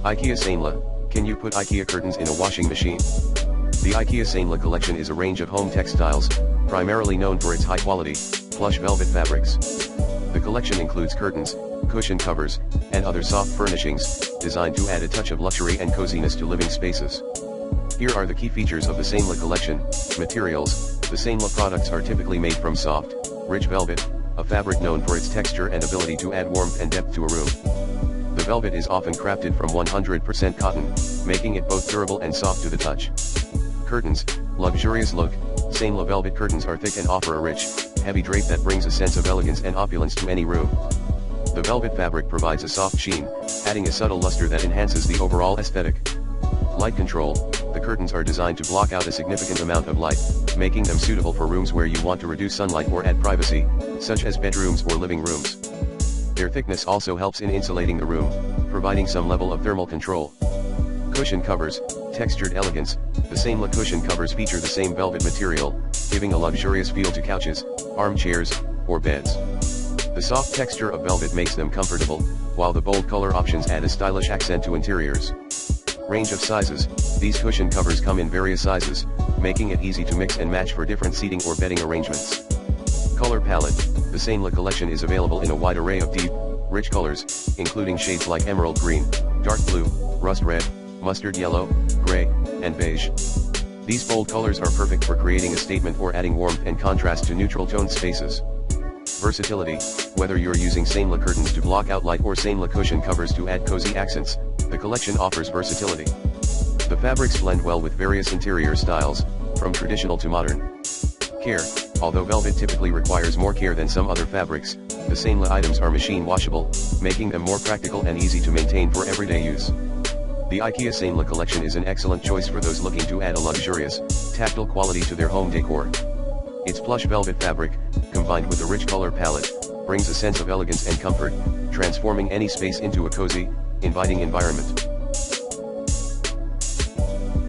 IKEA Sanela, can you put IKEA curtains in a washing machine? The IKEA Sanela collection is a range of home textiles, primarily known for its high-quality, plush velvet fabrics. The collection includes curtains, cushion covers, and other soft furnishings, designed to add a touch of luxury and coziness to living spaces. Here are the key features of the Sanela collection. Materials: the Sanela products are typically made from soft, rich velvet, a fabric known for its texture and ability to add warmth and depth to a room. The velvet is often crafted from 100% cotton, making it both durable and soft to the touch. Curtains: luxurious look. Sanela velvet curtains are thick and offer a rich, heavy drape that brings a sense of elegance and opulence to any room. The velvet fabric provides a soft sheen, adding a subtle luster that enhances the overall aesthetic. Light control: the curtains are designed to block out a significant amount of light, making them suitable for rooms where you want to reduce sunlight or add privacy, such as bedrooms or living rooms. Their thickness also helps in insulating the room, providing some level of thermal control. Cushion covers: textured elegance. The Sanela cushion covers feature the same velvet material, giving a luxurious feel to couches, armchairs, or beds. The soft texture of velvet makes them comfortable, while the bold color options add a stylish accent to interiors. Range of sizes: these cushion covers come in various sizes, making it easy to mix and match for different seating or bedding arrangements. Color palette: the Sanela collection is available in a wide array of deep, rich colors, including shades like emerald green, dark blue, rust red, mustard yellow, gray, and beige. These bold colors are perfect for creating a statement or adding warmth and contrast to neutral-toned spaces. Versatility: whether you're using Sanela curtains to block out light or Sanela cushion covers to add cozy accents, the collection offers versatility. The fabrics blend well with various interior styles, from traditional to modern. Care: although velvet typically requires more care than some other fabrics, the Sanela items are machine washable, making them more practical and easy to maintain for everyday use. The IKEA Sanela collection is an excellent choice for those looking to add a luxurious, tactile quality to their home decor. Its plush velvet fabric, combined with a rich color palette, brings a sense of elegance and comfort, transforming any space into a cozy, inviting environment.